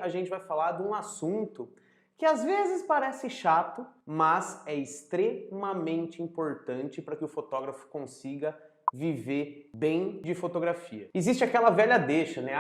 a gente vai falar de um assunto que às vezes parece chato, mas é extremamente importante para que o fotógrafo consiga viver bem de fotografia. Existe aquela velha deixa, né?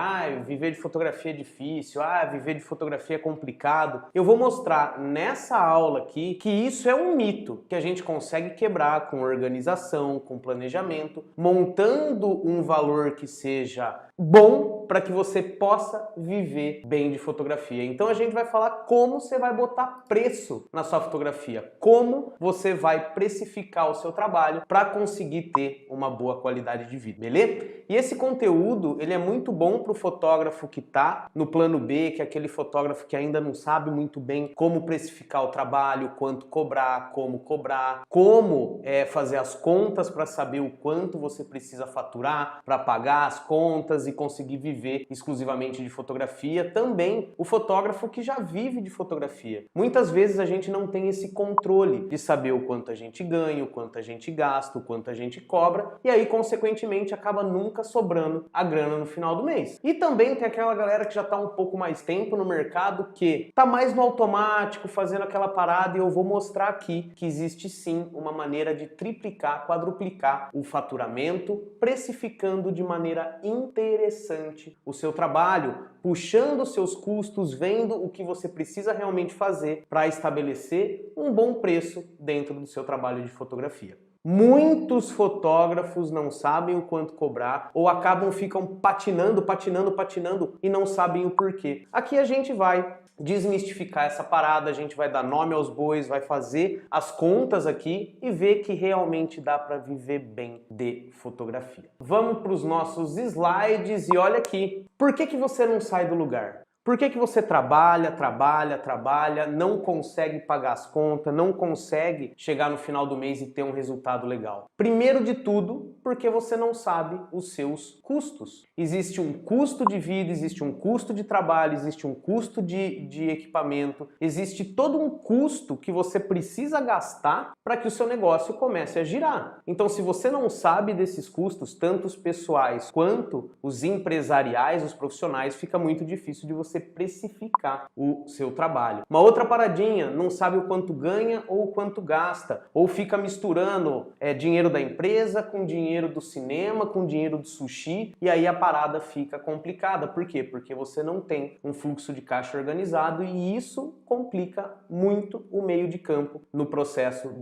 Viver de fotografia é difícil, viver de fotografia é complicado. Eu vou mostrar nessa aula aqui que isso é um mito que a gente consegue quebrar com organização, com planejamento, montando um valor que seja bom para que você possa viver bem de fotografia. Então a gente vai falar como você vai botar preço na sua fotografia, como você vai precificar o seu trabalho para conseguir ter uma boa qualidade de vida, beleza? E esse conteúdo, ele é muito bom para o fotógrafo que está no plano B, que é aquele fotógrafo que ainda não sabe muito bem como precificar o trabalho, quanto cobrar, como fazer as contas para saber o quanto você precisa faturar para pagar as contas e conseguir viver exclusivamente de fotografia. Também o fotógrafo que já vive de fotografia. Muitas vezes a gente não tem esse controle de saber o quanto a gente ganha, o quanto a gente gasta, o quanto a gente cobra, e aí, consequentemente, acaba nunca sobrando a grana no final do mês. E também tem aquela galera que já está um pouco mais tempo no mercado, que está mais no automático, fazendo aquela parada, e eu vou mostrar aqui que existe sim uma maneira de triplicar, quadruplicar o faturamento, precificando de maneira interessante o seu trabalho, puxando os seus custos, vendo o que você precisa realmente fazer para estabelecer um bom preço dentro do seu trabalho de fotografia. Muitos fotógrafos não sabem o quanto cobrar ou ficam patinando e não sabem o porquê. Aqui a gente vai desmistificar essa parada, a gente vai dar nome aos bois, vai fazer as contas aqui e ver que realmente dá para viver bem de fotografia. Vamos para os nossos slides e olha aqui. Por que você não sai do lugar? Por que você trabalha, não consegue pagar as contas, não consegue chegar no final do mês e ter um resultado legal? Primeiro de tudo, porque você não sabe os seus custos. Existe um custo de vida, existe um custo de trabalho, existe um custo de equipamento, existe todo um custo que você precisa gastar para que o seu negócio comece a girar. Então, se você não sabe desses custos, tanto os pessoais quanto os empresariais, os profissionais, fica muito difícil de você precificar o seu trabalho. Uma outra paradinha, não sabe o quanto ganha ou o quanto gasta, ou fica misturando dinheiro da empresa com dinheiro do cinema, com dinheiro do sushi, e aí a parada fica complicada. Por quê? Porque você não tem um fluxo de caixa organizado e isso complica muito o meio de campo no processo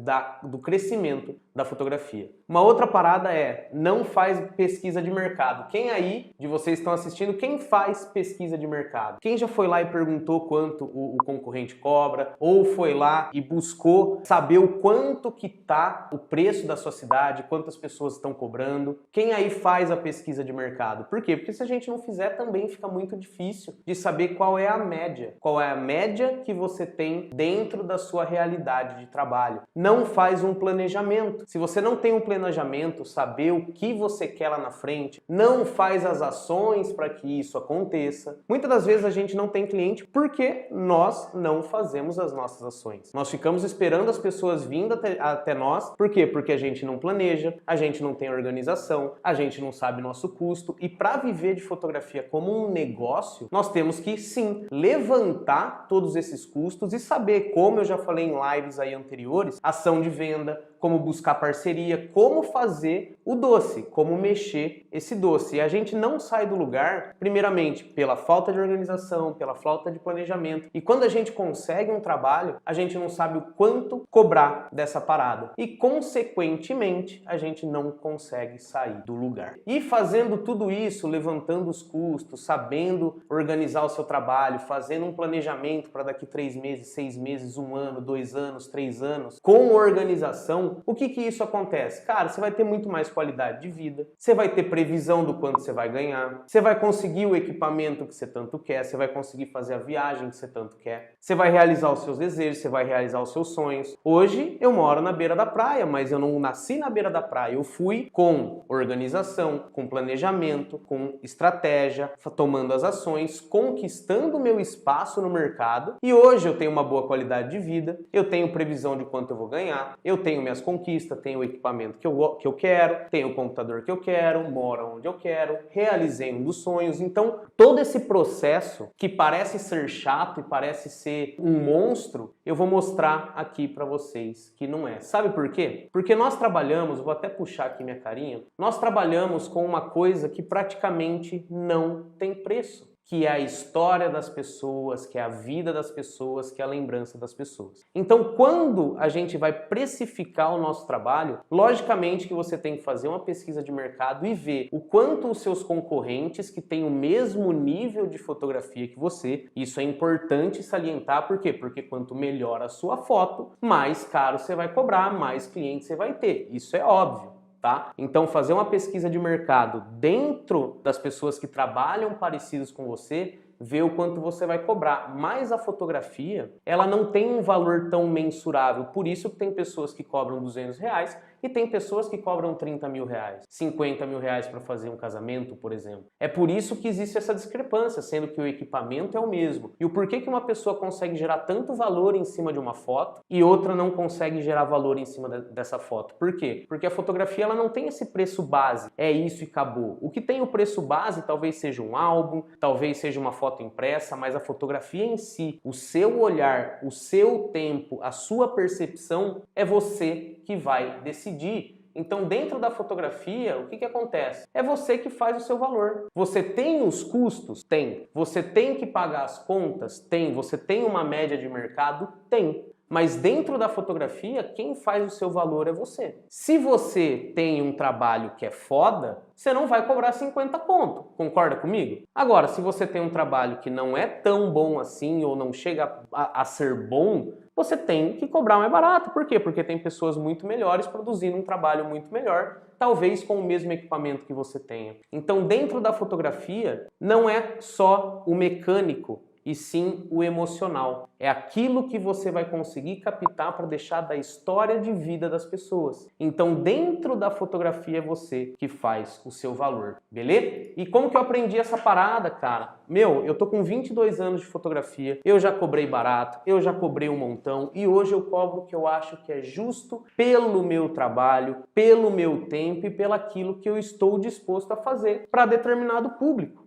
do crescimento da fotografia. Uma outra parada não faz pesquisa de mercado. Quem aí de vocês estão assistindo, quem faz pesquisa de mercado? Quem já foi lá e perguntou quanto o concorrente cobra, ou foi lá e buscou saber o quanto que tá o preço da sua cidade, quantas pessoas estão cobrando? Quem aí faz a pesquisa de mercado? Por quê? Porque se a gente não fizer, também fica muito difícil de saber qual é a média. Qual é a média que você tem dentro da sua realidade de trabalho. Não faz um planejamento. Se você não tem um planejamento, saber o que você quer lá na frente, não faz as ações para que isso aconteça. Muitas das vezes a gente não tem cliente porque nós não fazemos as nossas ações. Nós ficamos esperando as pessoas vindo até nós. Por quê? Porque a gente não planeja, a gente não tem organização, a gente não sabe nosso custo. E para viver de fotografia como um negócio, nós temos que sim levantar todos esses custos e saber, como eu já falei em lives aí anteriores, ação de venda, como buscar parceria, como fazer o doce, como mexer esse doce. E a gente não sai do lugar, primeiramente, pela falta de organização, pela falta de planejamento. E quando a gente consegue um trabalho, a gente não sabe o quanto cobrar dessa parada. E, consequentemente, a gente não consegue sair do lugar. E fazendo tudo isso, levantando os custos, sabendo organizar o seu trabalho, fazendo um planejamento para daqui 3 meses, 6 meses, 1 ano, 2 anos, 3 anos, com organização, o que isso acontece? Cara, você vai ter muito mais qualidade de vida, você vai ter previsão do quanto você vai ganhar, você vai conseguir o equipamento que você tanto quer, você vai conseguir fazer a viagem que você tanto quer, você vai realizar os seus desejos, você vai realizar os seus sonhos. Hoje eu moro na beira da praia, mas eu não nasci na beira da praia, eu fui com organização, com planejamento, com estratégia, tomando as ações, conquistando o meu espaço no mercado, e hoje eu tenho uma boa qualidade de vida, eu tenho previsão de quanto eu vou ganhar, eu tenho minhas conquistas, fotografista, tenho o equipamento que eu quero, tenho o computador que eu quero, moro onde eu quero, realizei um dos sonhos. Então, todo esse processo que parece ser chato e parece ser um monstro, eu vou mostrar aqui para vocês que não é. Sabe por quê? Porque nós trabalhamos, vou até puxar aqui minha carinha, nós trabalhamos com uma coisa que praticamente não tem preço, que é a história das pessoas, que é a vida das pessoas, que é a lembrança das pessoas. Então, quando a gente vai precificar o nosso trabalho, logicamente que você tem que fazer uma pesquisa de mercado e ver o quanto os seus concorrentes que têm o mesmo nível de fotografia que você, isso é importante salientar, por quê? Porque quanto melhor a sua foto, mais caro você vai cobrar, mais clientes você vai ter. Isso é óbvio. Tá? Então, fazer uma pesquisa de mercado dentro das pessoas que trabalham parecidos com você, ver o quanto você vai cobrar. Mas a fotografia, ela não tem um valor tão mensurável. Por isso que tem pessoas que cobram R$200 e tem pessoas que cobram R$30 mil, R$50 mil para fazer um casamento, por exemplo. É por isso que existe essa discrepância, sendo que o equipamento é o mesmo. E o porquê que uma pessoa consegue gerar tanto valor em cima de uma foto e outra não consegue gerar valor em cima dessa foto? Por quê? Porque a fotografia ela não tem esse preço base, é isso e acabou. O que tem o preço base talvez seja um álbum, talvez seja uma foto impressa, mas a fotografia em si, o seu olhar, o seu tempo, a sua percepção, é você que vai decidir. Então, dentro da fotografia, o que acontece? É você que faz o seu valor. Você tem os custos? Tem. Você tem que pagar as contas? Tem. Você tem uma média de mercado? Tem. Mas dentro da fotografia, quem faz o seu valor é você. Se você tem um trabalho que é foda, você não vai cobrar 50 conto. Concorda comigo? Agora, se você tem um trabalho que não é tão bom assim ou não chega a ser bom, você tem que cobrar mais barato. Por quê? Porque tem pessoas muito melhores produzindo um trabalho muito melhor, talvez com o mesmo equipamento que você tenha. Então, dentro da fotografia, não é só o mecânico, e sim o emocional. É aquilo que você vai conseguir captar para deixar da história de vida das pessoas. Então, dentro da fotografia é você que faz o seu valor, beleza? E como que eu aprendi essa parada, cara? Eu tô com 22 anos de fotografia, eu já cobrei barato, eu já cobrei um montão e hoje eu cobro o que eu acho que é justo pelo meu trabalho, pelo meu tempo e pelaquilo que eu estou disposto a fazer para determinado público.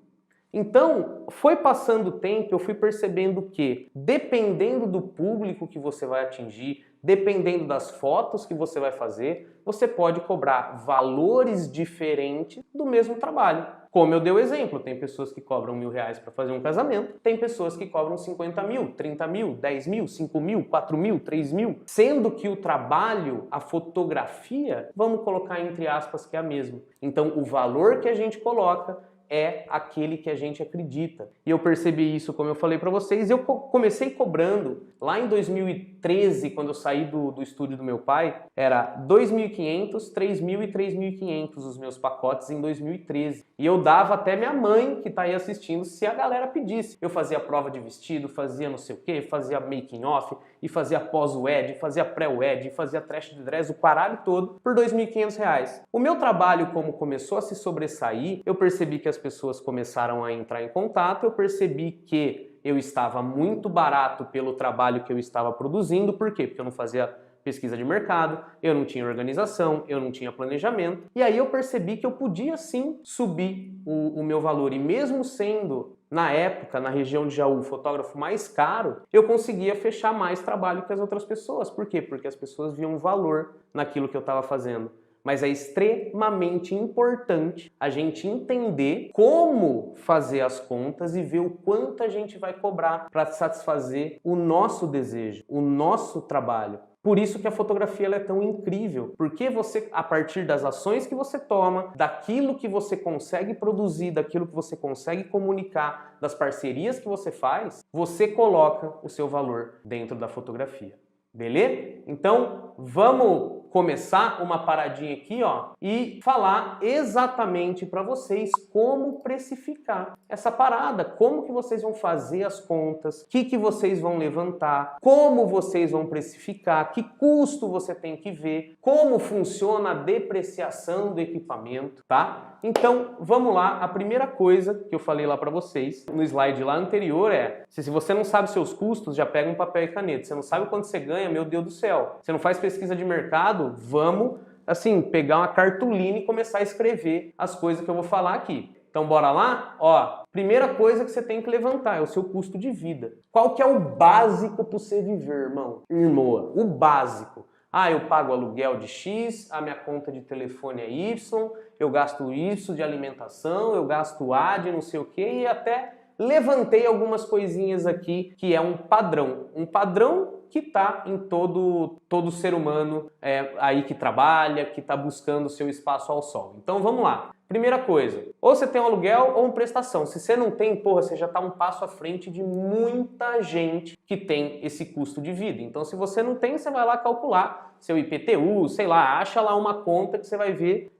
Então, foi passando o tempo, eu fui percebendo que, dependendo do público que você vai atingir, dependendo das fotos que você vai fazer, você pode cobrar valores diferentes do mesmo trabalho. Como eu dei o exemplo, tem pessoas que cobram R$1.000 para fazer um casamento, tem pessoas que cobram 50 mil, 30 mil, 10 mil, 5 mil, 4 mil, 3 mil, sendo que o trabalho, a fotografia, vamos colocar entre aspas que é a mesma. Então, o valor que a gente coloca é aquele que a gente acredita. E eu percebi isso, como eu falei para vocês, eu comecei cobrando lá em 2013, quando eu saí do estúdio do meu pai, era 2.500, 3.000 e 3.500 os meus pacotes em 2013. E eu dava até minha mãe, que tá aí assistindo, se a galera pedisse. Eu fazia prova de vestido, fazia não sei o que, fazia making off, e fazia pós-wed, fazia pré-wed, fazia trash de dress, o caralho todo, por R$2.500. O meu trabalho, como começou a se sobressair, eu percebi que as pessoas começaram a entrar em contato, eu percebi que eu estava muito barato pelo trabalho que eu estava produzindo. Por quê? Porque eu não fazia pesquisa de mercado, eu não tinha organização, eu não tinha planejamento. E aí eu percebi que eu podia sim subir o meu valor. E mesmo sendo, na época, na região de Jaú, o fotógrafo mais caro, eu conseguia fechar mais trabalho que as outras pessoas. Por quê? Porque as pessoas viam valor naquilo que eu estava fazendo. Mas é extremamente importante a gente entender como fazer as contas e ver o quanto a gente vai cobrar para satisfazer o nosso desejo, o nosso trabalho. Por isso que a fotografia ela é tão incrível, porque você, a partir das ações que você toma, daquilo que você consegue produzir, daquilo que você consegue comunicar, das parcerias que você faz, você coloca o seu valor dentro da fotografia. Beleza? Então, vamos começar uma paradinha aqui, ó, e falar exatamente para vocês como precificar essa parada, como que vocês vão fazer as contas, o que vocês vão levantar, como vocês vão precificar, que custo você tem que ver, como funciona a depreciação do equipamento, tá? Então, vamos lá. A primeira coisa que eu falei lá para vocês no slide lá anterior é, se você não sabe seus custos, já pega um papel e caneta. Você não sabe quanto você ganha, meu Deus do céu. Você não faz pesquisa de mercado, animado, vamos, assim, pegar uma cartolina e começar a escrever as coisas que eu vou falar aqui. Então bora lá? Ó, primeira coisa que você tem que levantar é o seu custo de vida. Qual que é o básico para você viver, irmão? Irmã, o básico. Ah, eu pago aluguel de X, a minha conta de telefone é Y, eu gasto Y de alimentação, eu gasto A de não sei o que e até levantei algumas coisinhas aqui que é um padrão. Um padrão que está em todo ser humano aí que trabalha, que está buscando o seu espaço ao sol. Então vamos lá. Primeira coisa, ou você tem um aluguel ou uma prestação. Se você não tem, porra, você já está um passo à frente de muita gente que tem esse custo de vida. Então se você não tem, você vai lá calcular seu IPTU, sei lá, acha lá uma conta que você vai ver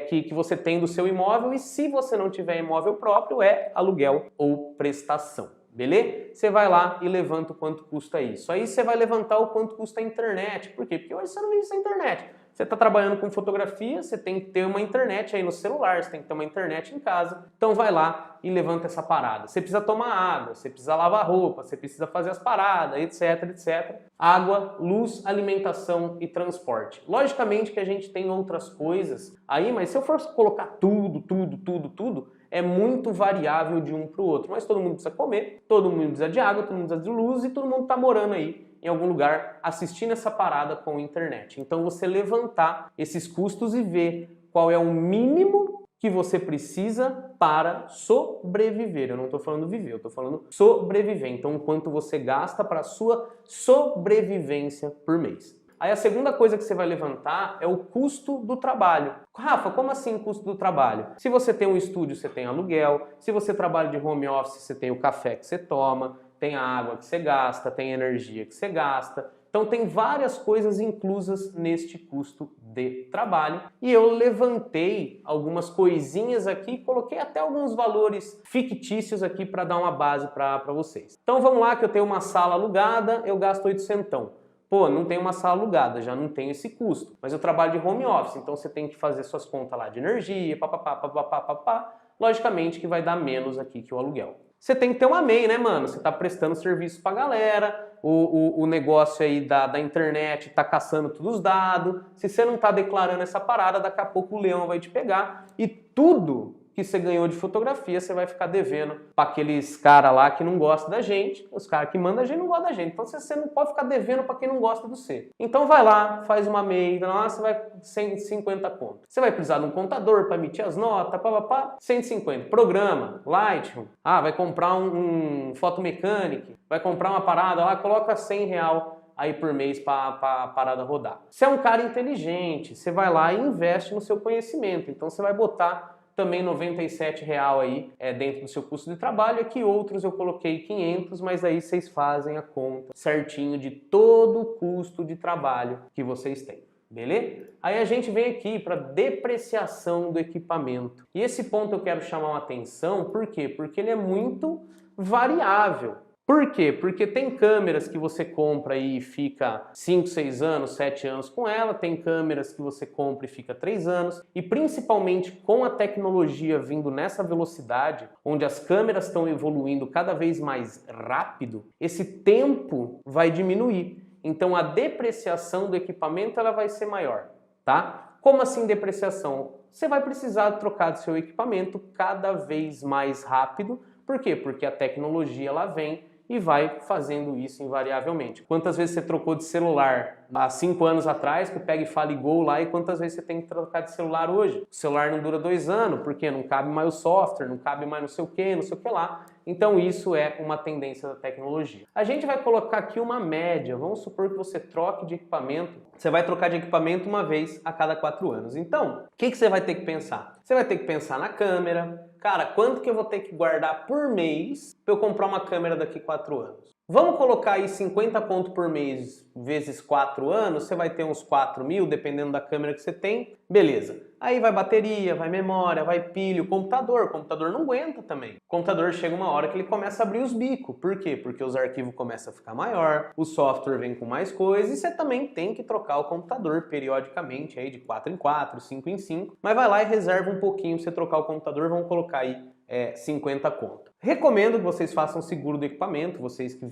que você tem do seu imóvel e se você não tiver imóvel próprio, é aluguel ou prestação. Beleza? Você vai lá e levanta o quanto custa isso. Aí você vai levantar o quanto custa a internet. Por quê? Porque hoje você não vive sem internet. Você está trabalhando com fotografia, você tem que ter uma internet aí no celular, você tem que ter uma internet em casa. Então vai lá e levanta essa parada. Você precisa tomar água, você precisa lavar roupa, você precisa fazer as paradas, etc, etc. Água, luz, alimentação e transporte. Logicamente que a gente tem outras coisas aí, mas se eu for colocar tudo, é muito variável de um para o outro. Mas todo mundo precisa comer, todo mundo precisa de água, todo mundo precisa de luz e todo mundo está morando aí em algum lugar assistindo essa parada com a internet. Então você levantar esses custos e ver qual é o mínimo que você precisa para sobreviver. Eu não estou falando viver, eu estou falando sobreviver. Então quanto você gasta para a sua sobrevivência por mês. Aí a segunda coisa que você vai levantar é o custo do trabalho. Rafa, como assim custo do trabalho? Se você tem um estúdio, você tem aluguel. Se você trabalha de home office, você tem o café que você toma, tem a água que você gasta, tem a energia que você gasta. Então tem várias coisas inclusas neste custo de trabalho. E eu levantei algumas coisinhas aqui, coloquei até alguns valores fictícios aqui para dar uma base para vocês. Então vamos lá que eu tenho uma sala alugada, eu gasto 800. Pô, não tem uma sala alugada, já não tenho esse custo. Mas eu trabalho de home office, então você tem que fazer suas contas lá de energia, papapá. Logicamente que vai dar menos aqui que o aluguel. Você tem que ter uma MEI, né, mano? Você tá prestando serviço pra galera, o negócio aí da internet tá caçando todos os dados. Se você não tá declarando essa parada, daqui a pouco o leão vai te pegar e tudo que você ganhou de fotografia, você vai ficar devendo para aqueles caras lá que não gostam da gente, os caras que mandam a gente não gostam da gente. Então você não pode ficar devendo para quem não gosta do você. Então vai lá, faz uma MEI, você vai 150 conto. Você vai precisar de um contador para emitir as notas, 150. Programa, Lightroom, vai comprar um fotomecânico, vai comprar uma parada lá, coloca R$100 aí por mês para a parada rodar. Você é um cara inteligente, você vai lá e investe no seu conhecimento. Então você vai botar também R$97 aí dentro do seu custo de trabalho. Aqui outros eu coloquei 500, mas aí vocês fazem a conta certinho de todo o custo de trabalho que vocês têm. Beleza? Aí a gente vem aqui para depreciação do equipamento. E esse ponto eu quero chamar uma atenção, por quê? Porque ele é muito variável. Por quê? Porque tem câmeras que você compra e fica 5, 6 anos, 7 anos com ela, tem câmeras que você compra e fica 3 anos, e principalmente com a tecnologia vindo nessa velocidade, onde as câmeras estão evoluindo cada vez mais rápido, esse tempo vai diminuir. Então a depreciação do equipamento ela vai ser maior, tá? Como assim depreciação? Você vai precisar trocar do seu equipamento cada vez mais rápido. Por quê? Porque a tecnologia ela vem e vai fazendo isso invariavelmente. Quantas vezes você trocou de celular há 5 anos atrás, que pega e fala e gol lá, e quantas vezes você tem que trocar de celular hoje? O celular não dura 2 anos, porque não cabe mais o software, não cabe mais não sei o que lá. Então isso é uma tendência da tecnologia. A gente vai colocar aqui uma média. Vamos supor que você troque de equipamento. Você vai trocar de equipamento uma vez a cada 4 anos. Então, o que você vai ter que pensar? Você vai ter que pensar na câmera. Cara, quanto que eu vou ter que guardar por mês para eu comprar uma câmera daqui 4 anos? Vamos colocar aí 50 conto por mês vezes 4 anos, você vai ter uns 4 mil, dependendo da câmera que você tem. Beleza. Aí vai bateria, vai memória, vai pilha, o computador não aguenta também. O computador chega uma hora que ele começa a abrir os bicos. Por quê? Porque os arquivos começam a ficar maior, o software vem com mais coisas e você também tem que trocar o computador periodicamente, aí de 4 em 4, 5 em 5. Mas vai lá e reserva um pouquinho para você trocar o computador, vamos colocar aí 50 conto. Recomendo que vocês façam seguro do equipamento, vocês que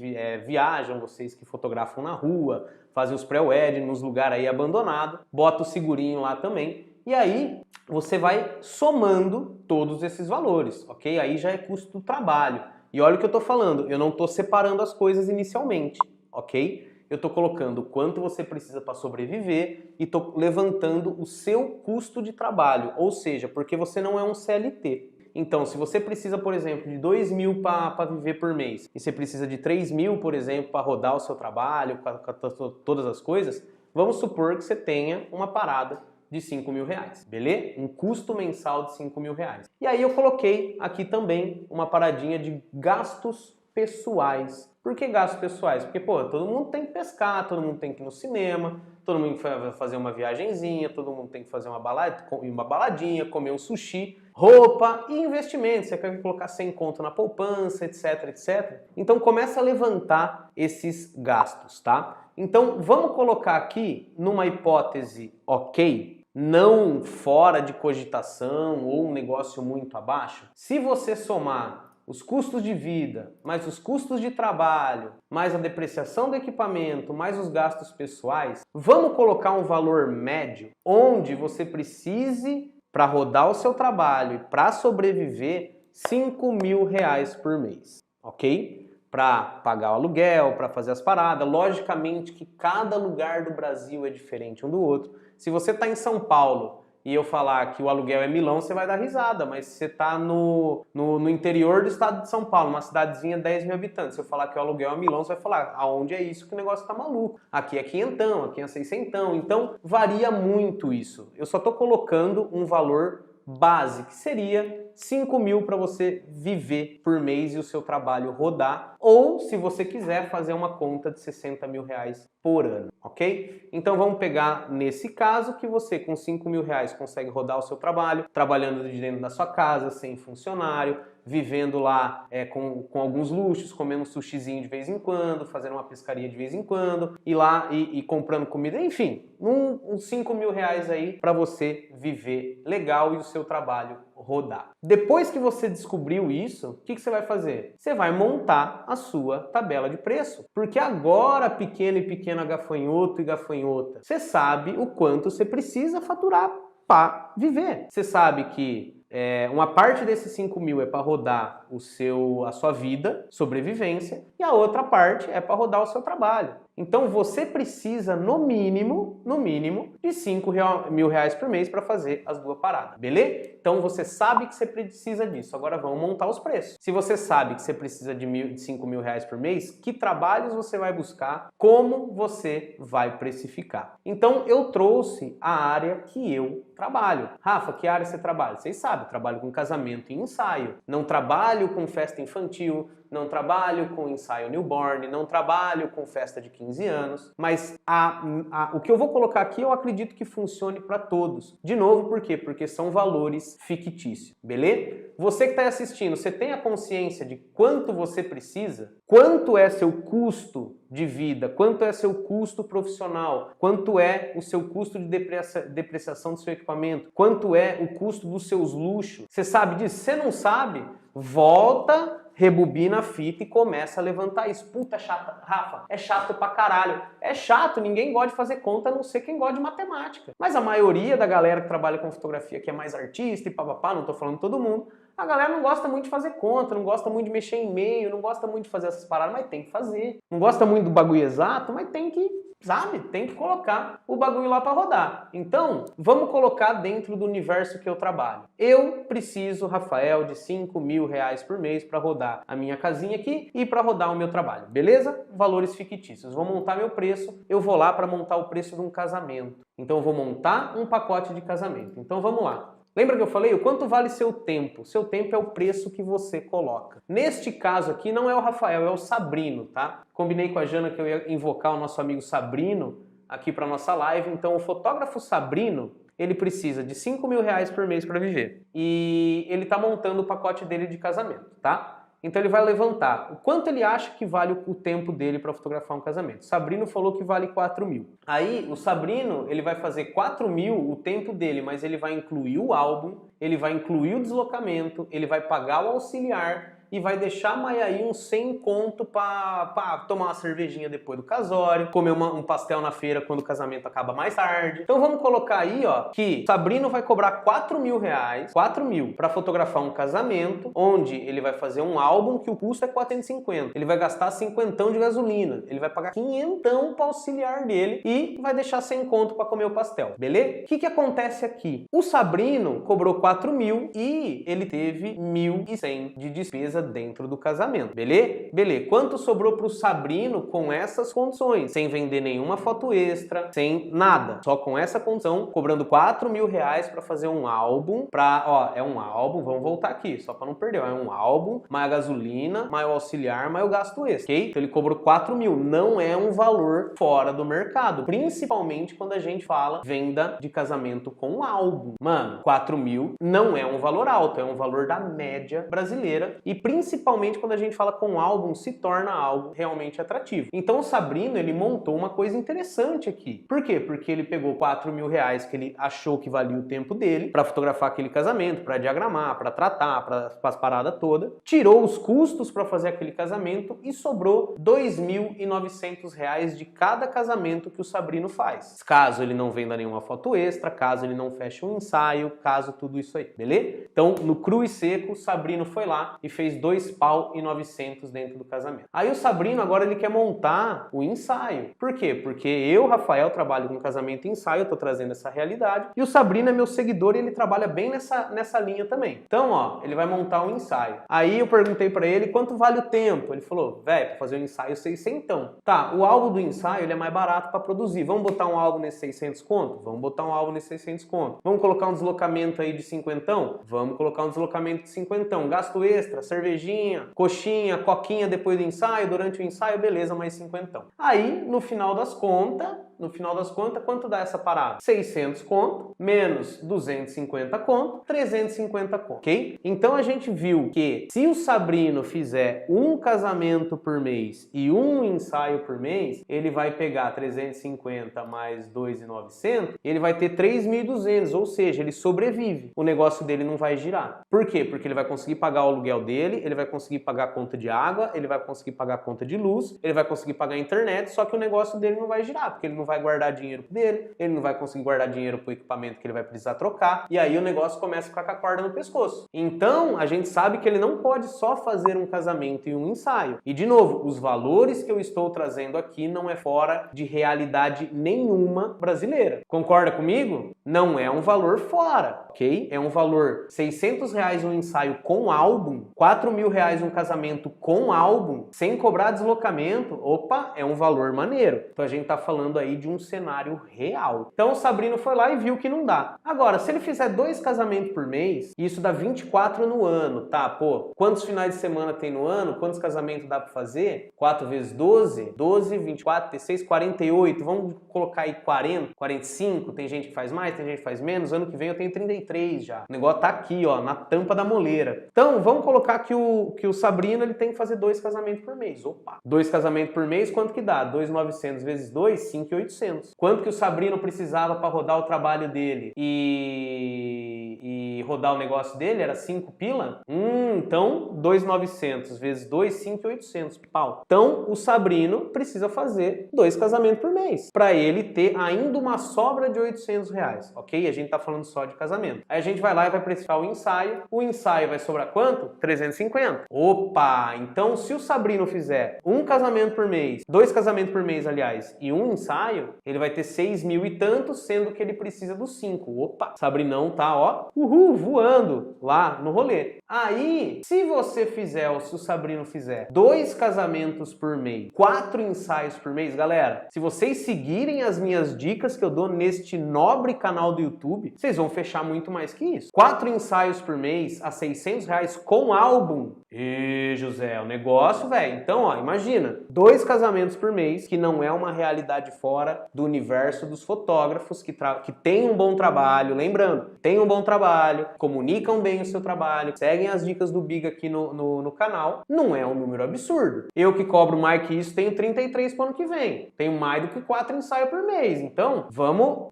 viajam, vocês que fotografam na rua, fazem os pré-wed nos lugares aí abandonados, bota o segurinho lá também, e aí você vai somando todos esses valores, ok? Aí já é custo do trabalho. E olha o que eu tô falando, eu não tô separando as coisas inicialmente, ok? Eu tô colocando o quanto você precisa para sobreviver e tô levantando o seu custo de trabalho, ou seja, porque você não é um CLT. Então, se você precisa, por exemplo, de 2 mil para viver por mês e você precisa de 3 mil, por exemplo, para rodar o seu trabalho, com todas as coisas, vamos supor que você tenha uma parada de 5 mil reais, beleza? Um custo mensal de 5 mil reais. E aí eu coloquei aqui também uma paradinha de gastos pessoais. Por que gastos pessoais? Porque, pô, todo mundo tem que pescar, todo mundo tem que ir no cinema, todo mundo vai fazer uma viagenzinha, todo mundo tem que fazer uma baladinha, comer um sushi, roupa e investimentos. Você quer colocar 100 conto na poupança, etc, etc. Então começa a levantar esses gastos, tá? Então vamos colocar aqui numa hipótese ok, não fora de cogitação ou um negócio muito abaixo. Se você somar os custos de vida, mais os custos de trabalho, mais a depreciação do equipamento, mais os gastos pessoais, vamos colocar um valor médio onde você precise, para rodar o seu trabalho e para sobreviver, 5 mil reais por mês, ok? Para pagar o aluguel, para fazer as paradas. Logicamente que cada lugar do Brasil é diferente um do outro. Se você está em São Paulo e eu falar que o aluguel é milão, você vai dar risada, mas se você está no interior do estado de São Paulo, uma cidadezinha de 10 mil habitantes, se eu falar que o aluguel é milão, você vai falar, aonde é isso que o negócio tá maluco? Aqui é quinhentão, aqui é seiscentão, então varia muito isso. Eu só estou colocando um valor base, que seria 5 mil para você viver por mês e o seu trabalho rodar, ou se você quiser fazer uma conta de 60 mil reais por ano, ok? Então vamos pegar nesse caso que você com 5 mil reais consegue rodar o seu trabalho, trabalhando de dentro da sua casa, sem funcionário, vivendo lá com alguns luxos, comendo um sushizinho de vez em quando, fazendo uma pescaria de vez em quando, ir lá e comprando comida, enfim, uns 5 mil reais aí para você viver legal e o seu trabalho rodar. Depois que você descobriu isso, o que você vai fazer? Você vai montar a sua tabela de preço. Porque agora, pequeno e pequeno gafanhoto e gafanhota, você sabe o quanto você precisa faturar para viver. Você sabe que uma parte desses 5 mil é para rodar a sua vida, sobrevivência, e a outra parte é para rodar o seu trabalho. Então você precisa, no mínimo, de 5 mil reais por mês para fazer as duas paradas, beleza? Então você sabe que você precisa disso. Agora vamos montar os preços. Se você sabe que você precisa de 5 mil reais por mês, que trabalhos você vai buscar? Como você vai precificar? Então eu trouxe a área que eu trabalho. Rafa, que área você trabalha? Vocês sabem, eu trabalho com casamento e ensaio. Não trabalho com festa infantil, não trabalho com ensaio newborn, não trabalho com festa de 15 anos, mas o que eu vou colocar aqui eu acredito que funcione para todos. De novo, por quê? Porque são valores fictícios, beleza? Você que está assistindo, você tem a consciência de quanto você precisa? Quanto é seu custo de vida? Quanto é seu custo profissional? Quanto é o seu custo de depreciação do seu equipamento? Quanto é o custo dos seus luxos? Você sabe disso? Se você não sabe, volta, rebobina a fita e começa a levantar isso. Puta, chata, Rafa, é chato pra caralho. É chato, ninguém gosta de fazer conta, a não ser quem gosta de matemática. Mas a maioria da galera que trabalha com fotografia, que é mais artista e papapá, não tô falando todo mundo, a galera não gosta muito de fazer conta, não gosta muito de mexer em e-mail, não gosta muito de fazer essas paradas, mas tem que fazer. Não gosta muito do bagulho exato, mas tem que, sabe? Tem que colocar o bagulho lá para rodar. Então, vamos colocar dentro do universo que eu trabalho. Eu preciso, Rafael, de 5 mil reais por mês para rodar a minha casinha aqui e para rodar o meu trabalho, beleza? Valores fictícios. Vou montar meu preço, eu vou lá para montar o preço de um casamento. Então, eu vou montar um pacote de casamento. Então, vamos lá. Lembra que eu falei o quanto vale seu tempo? Seu tempo é o preço que você coloca. Neste caso aqui não é o Rafael, é o Sabrino, tá? Combinei com a Jana que eu ia invocar o nosso amigo Sabrino aqui para nossa live. Então o fotógrafo Sabrino, ele precisa de 5 mil reais por mês para viver. E ele tá montando o pacote dele de casamento, tá? Então ele vai levantar o quanto ele acha que vale o tempo dele para fotografar um casamento. O Sabrino falou que vale 4 mil. Aí o Sabrino ele vai fazer 4 mil o tempo dele, mas ele vai incluir o álbum, ele vai incluir o deslocamento, ele vai pagar o auxiliar e vai deixar a Maiaí uns 100 conto pra tomar uma cervejinha depois do casório, comer um pastel na feira quando o casamento acaba mais tarde. Então vamos colocar aí, ó, que Sabrino vai cobrar 4 mil reais, 4 mil, pra fotografar um casamento, onde ele vai fazer um álbum que o custo é 450. Ele vai gastar 50 de gasolina, ele vai pagar 500 pra auxiliar dele e vai deixar 100 conto pra comer o pastel, beleza? O que acontece aqui? O Sabrino cobrou 4 mil e ele teve 1.100 de despesa dentro do casamento, beleza? Beleza. Quanto sobrou pro Sabrino com essas condições? Sem vender nenhuma foto extra, sem nada. Só com essa condição, cobrando 4 mil reais pra fazer um álbum, é um álbum, vamos voltar aqui, só pra não perder, ó, é um álbum, mais a gasolina, mais o auxiliar, mais o gasto extra, ok? Então ele cobrou 4 mil, não é um valor fora do mercado, principalmente quando a gente fala venda de casamento com álbum. Mano, 4 mil não é um valor alto, é um valor da média brasileira e principalmente quando a gente fala com álbum, se torna algo realmente atrativo. Então o Sabrino, ele montou uma coisa interessante aqui. Por quê? Porque ele pegou 4 mil reais que ele achou que valia o tempo dele para fotografar aquele casamento, para diagramar, para tratar, para as paradas todas, tirou os custos para fazer aquele casamento e sobrou 2.900 reais de cada casamento que o Sabrino faz. Caso ele não venda nenhuma foto extra, caso ele não feche um ensaio, caso tudo isso aí, beleza? Então, no cru e seco, o Sabrino foi lá e fez 2.900 dentro do casamento. Aí o Sabrino agora ele quer montar o ensaio. Por quê? Porque eu, Rafael, trabalho com casamento e ensaio, eu tô trazendo essa realidade, e o Sabrino é meu seguidor e ele trabalha bem nessa linha também. Então, ó, ele vai montar um ensaio. Aí eu perguntei pra ele quanto vale o tempo. Ele falou, velho, pra fazer um ensaio 600. Tá, o álbum do ensaio ele é mais barato pra produzir. Vamos botar um álbum nesse 600 conto? Vamos botar um álbum nesse 600 conto. Vamos colocar um deslocamento aí de 50? Vamos colocar um deslocamento de 50. Gasto extra, cervejinha, coxinha, coquinha depois do ensaio, durante o ensaio, beleza, mais 50. Aí, no final das contas, quanto dá essa parada? 600 conto, menos 250 conto, 350 conto, ok? Então a gente viu que se o Sabrino fizer um casamento por mês e um ensaio por mês, ele vai pegar 350 mais 2.900, ele vai ter 3.200, ou seja, ele sobrevive. O negócio dele não vai girar. Por quê? Porque ele vai conseguir pagar o aluguel dele, ele vai conseguir pagar a conta de água, ele vai conseguir pagar a conta de luz, ele vai conseguir pagar a internet, só que o negócio dele não vai girar, porque ele não vai guardar dinheiro dele, ele não vai conseguir guardar dinheiro pro equipamento que ele vai precisar trocar, e aí o negócio começa a ficar com a corda no pescoço. Então, a gente sabe que ele não pode só fazer um casamento e um ensaio. E, de novo, os valores que eu estou trazendo aqui não é fora de realidade nenhuma brasileira. Concorda comigo? Não é um valor fora, ok? É um valor 600 reais um ensaio com álbum, 4 mil reais um casamento com álbum, sem cobrar deslocamento. Opa, é um valor maneiro. Então a gente tá falando aí de um cenário real. Então o Sabrino foi lá e viu que não dá. Agora, se ele fizer 2 casamentos por mês, isso dá 24 no ano, tá? Pô, quantos finais de semana tem no ano? Quantos casamentos dá pra fazer? 4 vezes 12? 12, 24, 36, 48. Vamos colocar aí 40, 45. Tem gente que faz mais, tem gente que faz menos. Ano que vem eu tenho 33 já. O negócio tá aqui, ó, na tampa da moleira. Então, vamos colocar que o Sabrino ele tem que fazer 2 casamentos por mês. Opa! 2 casamentos por mês, quanto que dá? 2.900 vezes 2, 5.800. Quanto que o Sabrino precisava para rodar o trabalho dele e rodar o negócio dele? Era 5 pila? Então 2.900 vezes 2, 5.800 pau. Então o Sabrino precisa fazer 2 casamentos por mês para ele ter ainda uma sobra de 800 reais, ok? A gente tá falando só de casamento. Aí a gente vai lá e vai precificar o ensaio vai sobrar quanto? 350. Opa! Então se o Sabrino fizer um casamento por mês, 2 casamentos por mês, aliás, e um ensaio, ele vai ter 6 mil e tantos, sendo que ele precisa dos 5. Opa! Sabrinão tá, ó, voando lá no rolê. Aí, se você fizer, ou se o Sabrino fizer 2 casamentos por mês, 4 ensaios por mês, galera, se vocês seguirem as minhas dicas que eu dou neste nobre canal do YouTube, vocês vão fechar muito mais que isso. 4 ensaios por mês a 600 reais com álbum, E José, o negócio, velho. Então, ó, imagina, 2 casamentos por mês, que não é uma realidade fora do universo dos fotógrafos que têm um bom trabalho. Lembrando, tem um bom trabalho, comunicam bem o seu trabalho, seguem as dicas do Big aqui no canal. Não é um número absurdo. Eu que cobro mais que isso, tenho 33 para o ano que vem. Tenho mais do que 4 ensaios por mês. Então,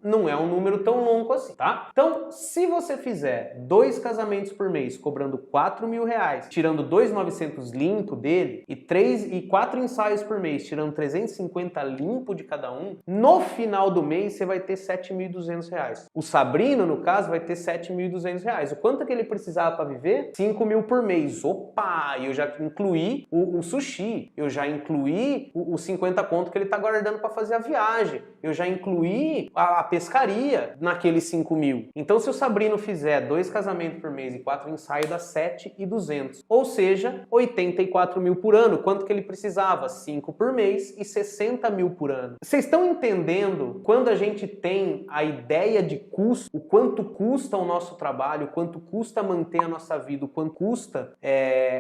não é um número tão longo assim, tá? Então, se você fizer 2 casamentos por mês, cobrando 4 mil reais, tirando 2.900 limpo dele e 4 ensaios por mês, tirando 350 limpo de cada um, no final do mês você vai ter 7.200 reais. O Sabrino, no caso, vai ter 7.200 reais. O quanto que ele precisava para viver? 5 mil por mês. Opa! Eu já incluí o sushi, eu já incluí os 50 conto que ele tá guardando para fazer a viagem, eu já incluí a pescaria naqueles 5 mil. Então, se o Sabrino fizer 2 casamentos por mês e 4 ensaios, dá 7.200. Ou seja, 84 mil por ano. Quanto que ele precisava? 5 por mês e 60 mil por ano. Vocês estão entendendo quando a gente tem a ideia de custo, o quanto custa o nosso trabalho, o quanto custa manter a nossa vida, o quanto custa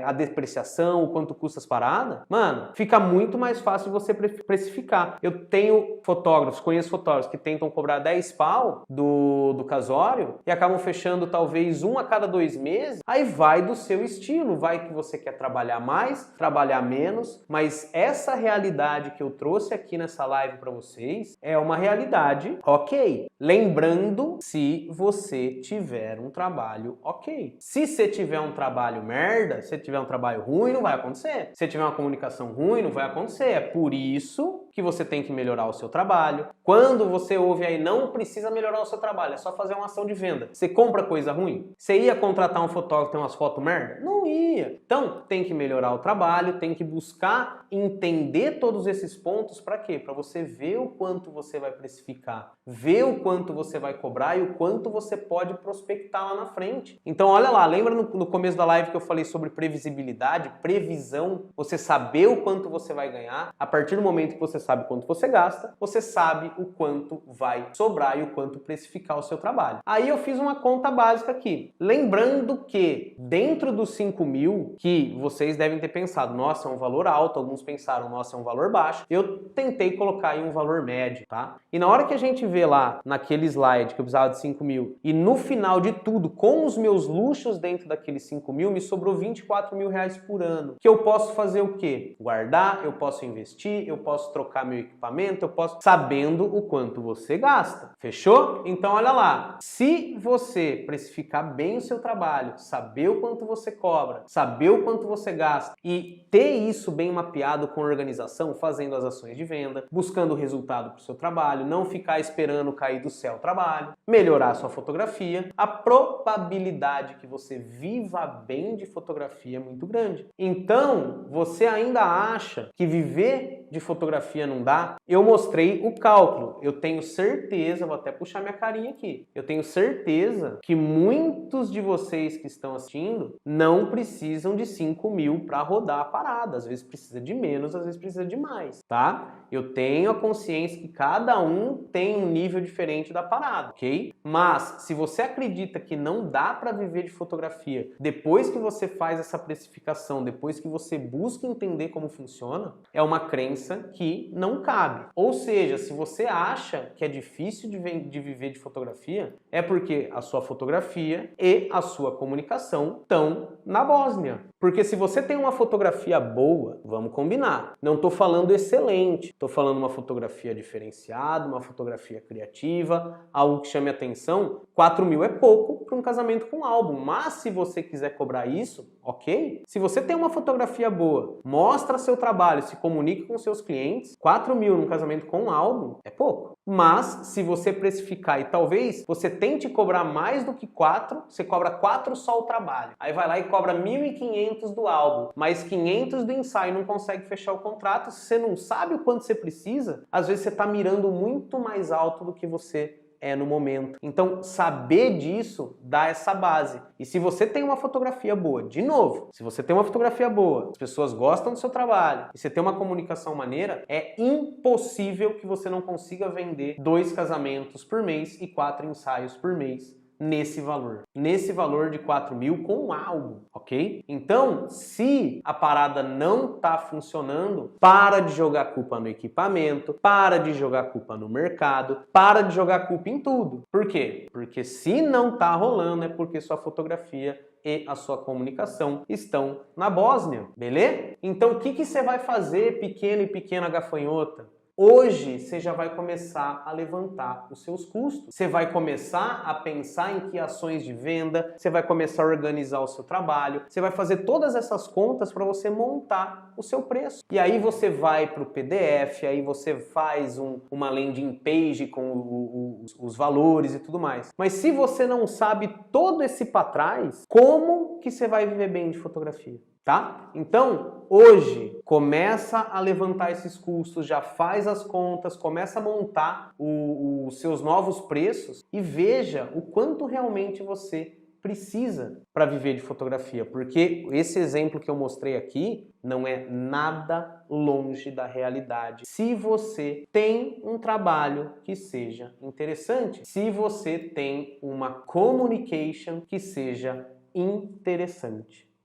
a depreciação, o quanto custa as paradas? Mano, fica muito mais fácil você precificar. Eu tenho fotógrafos, conheço fotógrafos que tentam cobrar 10 pau do casório e acabam fechando talvez 1 a cada 2 meses. Aí vai do seu estilo, vai que você quer trabalhar mais, trabalhar menos, mas essa realidade que eu trouxe aqui nessa live para vocês é uma realidade ok. Lembrando, se você tiver um trabalho ok. Se você tiver um trabalho merda, se tiver um trabalho ruim, não vai acontecer. Se tiver uma comunicação ruim, não vai acontecer. É por isso que você tem que melhorar o seu trabalho. Quando você ouve aí, não precisa melhorar o seu trabalho, é só fazer uma ação de venda. Você compra coisa ruim? Você ia contratar um fotógrafo que tem umas fotos merda? Não ia. Então, tem que melhorar o trabalho, tem que buscar entender todos esses pontos para quê? Para você ver o quanto você vai precificar, ver o quanto você vai cobrar e o quanto você pode prospectar lá na frente. Então, olha lá, lembra no começo da live que eu falei sobre previsibilidade, previsão, você saber o quanto você vai ganhar. A partir do momento que você sabe quanto você gasta, você sabe o quanto vai sobrar e o quanto precificar o seu trabalho. Aí eu fiz uma conta básica aqui. Lembrando que dentro dos 5 mil, que vocês devem ter pensado, nossa, é um valor alto, alguns pensaram, nossa, é um valor baixo, eu tentei colocar aí um valor médio, tá? E na hora que a gente vê lá, naquele slide que eu precisava de 5 mil, e no final de tudo, com os meus luxos dentro daqueles 5 mil, me sobrou 24 mil reais por ano. Que eu posso fazer o quê? Guardar, eu posso investir, eu posso trocar meu equipamento, eu posso... sabendo o quanto você gasta. Fechou? Então olha lá, se você precificar bem o seu trabalho, saber o quanto você cobra, saber o quanto você gasta e ter isso bem mapeado com organização, fazendo as ações de venda, buscando resultado para o seu trabalho, não ficar esperando cair do céu o trabalho, melhorar a sua fotografia, a probabilidade que você viva bem de fotografia é muito grande. Então, você ainda acha que viver de fotografia não dá? Eu mostrei o cálculo. Eu tenho certeza, vou até puxar minha carinha aqui, eu tenho certeza que muitos de vocês que estão assistindo não precisam de 5 mil para rodar a parada. Às vezes precisa de menos, às vezes precisa de mais, tá? Eu tenho a consciência que cada um tem um nível diferente da parada, ok? Mas se você acredita que não dá para viver de fotografia, depois que você faz essa precificação, depois que você busca entender como funciona, é uma crença que não cabe. Ou seja, se você acha que é difícil de viver de fotografia, é porque a sua fotografia e a sua comunicação estão na Bósnia. Porque se você tem uma fotografia boa, vamos combinar, não estou falando excelente, estou falando uma fotografia diferenciada, uma fotografia criativa, algo que chame atenção, 4 mil é pouco para um casamento com álbum, mas se você quiser cobrar isso, ok? Se você tem uma fotografia boa, mostra seu trabalho, se comunica com seus clientes, 4 mil num casamento com um álbum é pouco. Mas se você precificar e talvez você tente cobrar mais do que 4, você cobra 4 só o trabalho. Aí vai lá e cobra 1.500 do álbum, mais 500 do ensaio, não consegue fechar o contrato. Se você não sabe o quanto você precisa, às vezes você está mirando muito mais alto do que você é no momento. Então, saber disso dá essa base. E se você tem uma fotografia boa, de novo, se você tem uma fotografia boa, as pessoas gostam do seu trabalho, e você tem uma comunicação maneira, é impossível que você não consiga vender 2 casamentos por mês e 4 ensaios por mês nesse valor de 4 mil com algo, ok? Então, se a parada não tá funcionando, para de jogar culpa no equipamento, para de jogar culpa no mercado, para de jogar culpa em tudo. Por quê? Porque se não tá rolando é porque sua fotografia e a sua comunicação estão na Bósnia, beleza? Então, o que você vai fazer, pequeno e pequena gafanhota? Hoje você já vai começar a levantar os seus custos. Você vai começar a pensar em que ações de venda, você vai começar a organizar o seu trabalho, você vai fazer todas essas contas para você montar o seu preço. E aí você vai para o PDF, aí você faz uma landing page com os valores e tudo mais. Mas se você não sabe todo esse para trás, como que você vai viver bem de fotografia? Tá? Então, hoje, começa a levantar esses custos, já faz as contas, começa a montar os seus novos preços e veja o quanto realmente você precisa para viver de fotografia, porque esse exemplo que eu mostrei aqui não é nada longe da realidade. Se você tem um trabalho que seja interessante, se você tem uma communication que seja interessante.